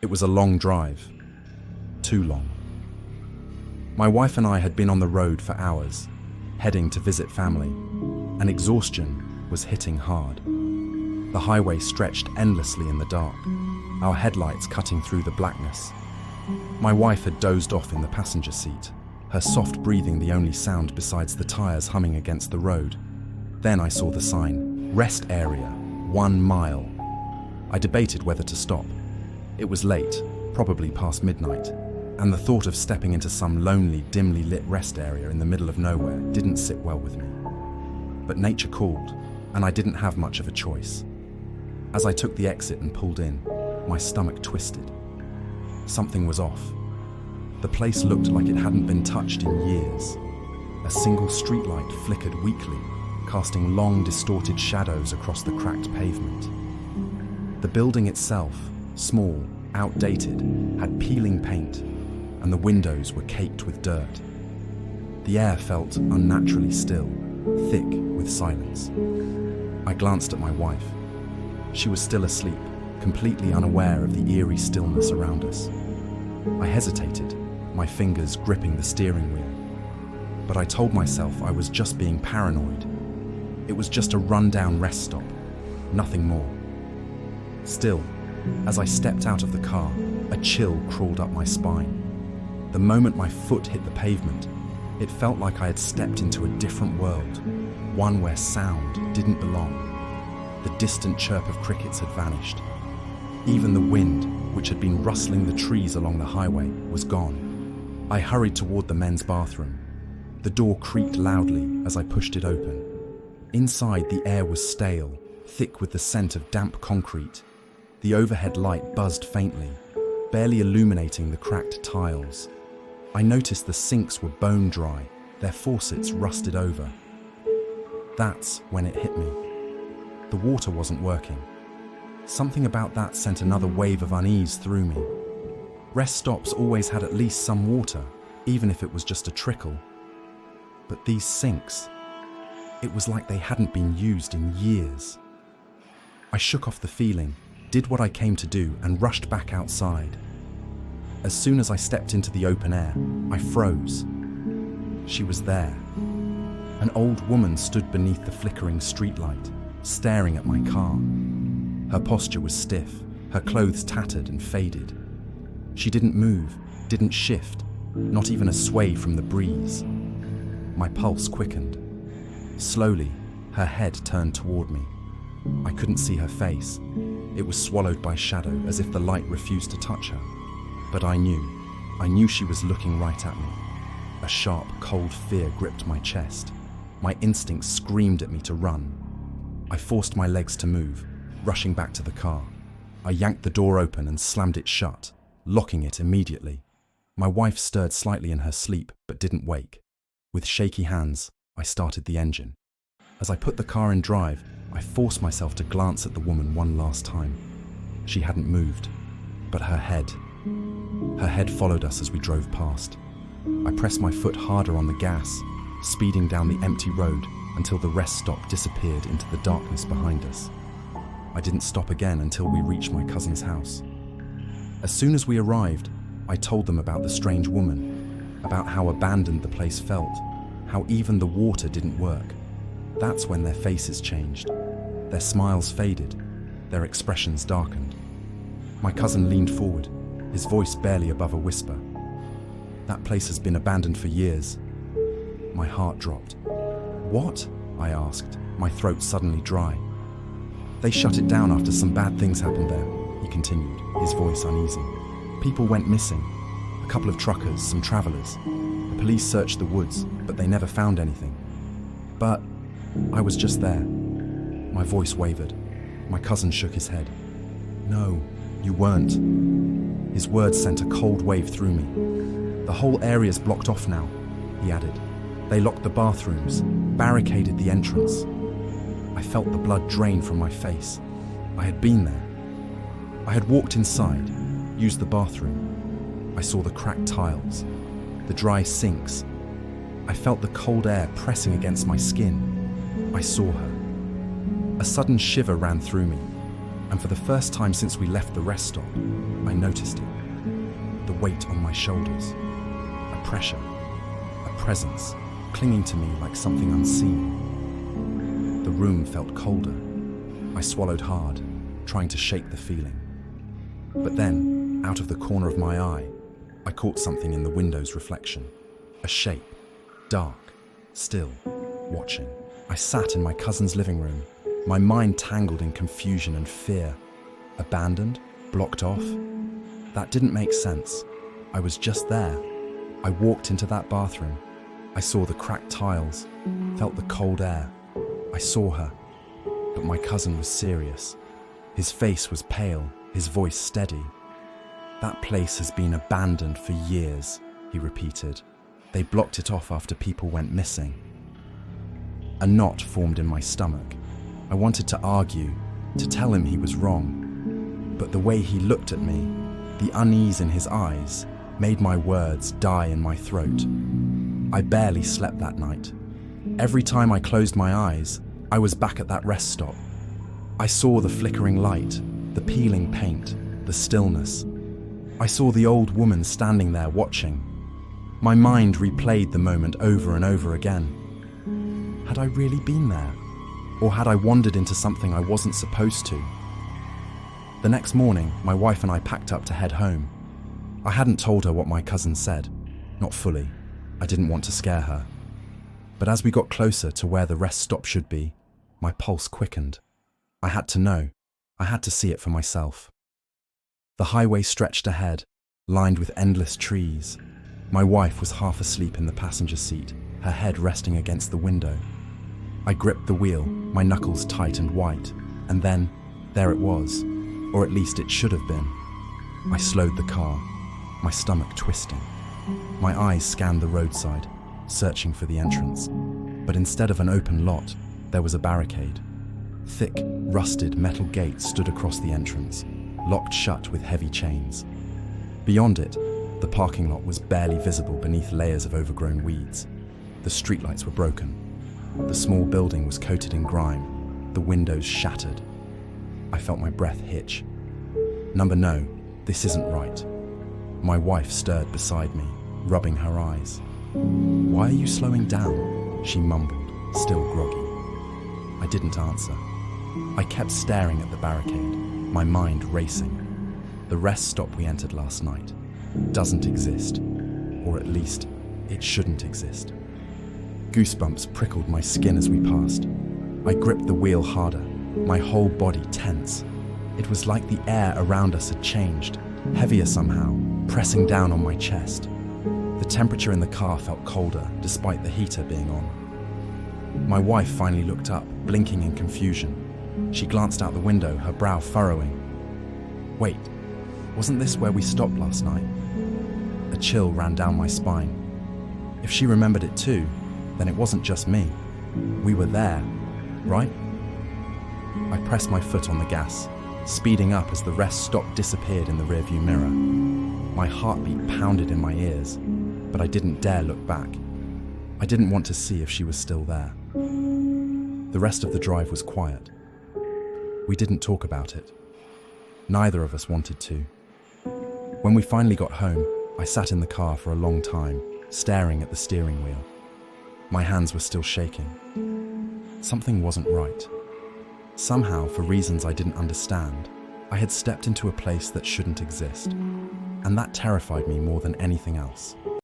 It was a long drive. Too long. My wife and I had been on the road for hours, heading to visit family, and exhaustion was hitting hard. The highway stretched endlessly in the dark, our headlights cutting through the blackness. My wife had dozed off in the passenger seat, her soft breathing the only sound besides the tires humming against the road. Then I saw the sign, "Rest area, 1 mile." I debated whether to stop. It was late, probably past midnight, and the thought of stepping into some lonely, dimly lit rest area in the middle of nowhere didn't sit well with me. But nature called, and I didn't have much of a choice. As I took the exit and pulled in, my stomach twisted. Something was off. The place looked like it hadn't been touched in years. A single streetlight flickered weakly, casting long, distorted shadows across the cracked pavement. The building itself, small, outdated, had peeling paint, and the windows were caked with dirt. The air felt unnaturally still, thick with silence. I glanced at my wife. She was still asleep, completely unaware of the eerie stillness around us. I hesitated, my fingers gripping the steering wheel. But I told myself I was just being paranoid. It was just a run-down rest stop, nothing more. Still, as I stepped out of the car, a chill crawled up my spine. The moment my foot hit the pavement, it felt like I had stepped into a different world, one where sound didn't belong. The distant chirp of crickets had vanished. Even the wind, which had been rustling the trees along the highway, was gone. I hurried toward the men's bathroom. The door creaked loudly as I pushed it open. Inside, the air was stale, thick with the scent of damp concrete. The overhead light buzzed faintly, barely illuminating the cracked tiles. I noticed the sinks were bone dry, their faucets rusted over. That's when it hit me. The water wasn't working. Something about that sent another wave of unease through me. Rest stops always had at least some water, even if it was just a trickle. But these sinks, it was like they hadn't been used in years. I shook off the feeling, did what I came to do, and rushed back outside. As soon as I stepped into the open air, I froze. She was there. An old woman stood beneath the flickering streetlight, staring at my car. Her posture was stiff, her clothes tattered and faded. She didn't move, didn't shift, not even a sway from the breeze. My pulse quickened. Slowly, her head turned toward me. I couldn't see her face. It was swallowed by shadow, as if the light refused to touch her. But I knew she was looking right at me. A sharp, cold fear gripped my chest. My instincts screamed at me to run. I forced my legs to move, rushing back to the car. I yanked the door open and slammed it shut, locking it immediately. My wife stirred slightly in her sleep, but didn't wake. With shaky hands, I started the engine. As I put the car in drive, I forced myself to glance at the woman one last time. She hadn't moved, but her head followed us as we drove past. I pressed my foot harder on the gas, speeding down the empty road until the rest stop disappeared into the darkness behind us. I didn't stop again until we reached my cousin's house. As soon as we arrived, I told them about the strange woman, about how abandoned the place felt, how even the water didn't work. That's when their faces changed. Their smiles faded, their expressions darkened. My cousin leaned forward, his voice barely above a whisper. "That place has been abandoned for years." My heart dropped. "What?" I asked, my throat suddenly dry. "They shut it down after some bad things happened there," he continued, his voice uneasy. "People went missing. A couple of truckers, some travelers. The police searched the woods, but they never found anything. But I was just there." My voice wavered. My cousin shook his head. "No, you weren't." His words sent a cold wave through me. "The whole area's blocked off now," he added. "They locked the bathrooms, barricaded the entrance." I felt the blood drain from my face. I had been there. I had walked inside, used the bathroom. I saw the cracked tiles, the dry sinks. I felt the cold air pressing against my skin. I saw her. A sudden shiver ran through me, and for the first time since we left the rest stop, I noticed it. The weight on my shoulders. A pressure. A presence clinging to me like something unseen. The room felt colder. I swallowed hard, trying to shake the feeling. But then, out of the corner of my eye, I caught something in the window's reflection. A shape, dark, still, watching. I sat in my cousin's living room, my mind tangled in confusion and fear. Abandoned? Blocked off? That didn't make sense. I was just there. I walked into that bathroom. I saw the cracked tiles, felt the cold air. I saw her, but my cousin was serious. His face was pale, his voice steady. That place has been abandoned for years, he repeated. They blocked it off after people went missing. A knot formed in my stomach. I wanted to argue, to tell him he was wrong. But the way he looked at me, the unease in his eyes, made my words die in my throat. I barely slept that night. Every time I closed my eyes, I was back at that rest stop. I saw the flickering light, the peeling paint, the stillness. I saw the old woman standing there watching. My mind replayed the moment over and over again. Had I really been there? Or had I wandered into something I wasn't supposed to? The next morning, my wife and I packed up to head home. I hadn't told her what my cousin said. Not fully. I didn't want to scare her. But as we got closer to where the rest stop should be, my pulse quickened. I had to know. I had to see it for myself. The highway stretched ahead, lined with endless trees. My wife was half asleep in the passenger seat, her head resting against the window. I gripped the wheel, my knuckles tight and white, and then, there it was, or at least it should have been. I slowed the car, my stomach twisting. My eyes scanned the roadside, searching for the entrance. But instead of an open lot, there was a barricade. Thick, rusted metal gates stood across the entrance, locked shut with heavy chains. Beyond it, the parking lot was barely visible beneath layers of overgrown weeds. The streetlights were broken. The small building was coated in grime, the windows shattered. I felt my breath hitch. No, this isn't right. My wife stirred beside me, rubbing her eyes. "Why are you slowing down?" she mumbled, still groggy. I didn't answer. I kept staring at the barricade, my mind racing. The rest stop we entered last night doesn't exist, or at least it shouldn't exist. Goosebumps prickled my skin as we passed. I gripped the wheel harder, my whole body tense. It was like the air around us had changed, heavier somehow, pressing down on my chest. The temperature in the car felt colder, despite the heater being on. My wife finally looked up, blinking in confusion. She glanced out the window, her brow furrowing. Wait, wasn't this where we stopped last night? A chill ran down my spine. If she remembered it too, then it wasn't just me. We were there, right? I pressed my foot on the gas, speeding up as the rest stop disappeared in the rearview mirror. My heartbeat pounded in my ears, but I didn't dare look back. I didn't want to see if she was still there. The rest of the drive was quiet. We didn't talk about it. Neither of us wanted to. When we finally got home, I sat in the car for a long time, staring at the steering wheel. My hands were still shaking. Something wasn't right. Somehow, for reasons I didn't understand, I had stepped into a place that shouldn't exist, and that terrified me more than anything else.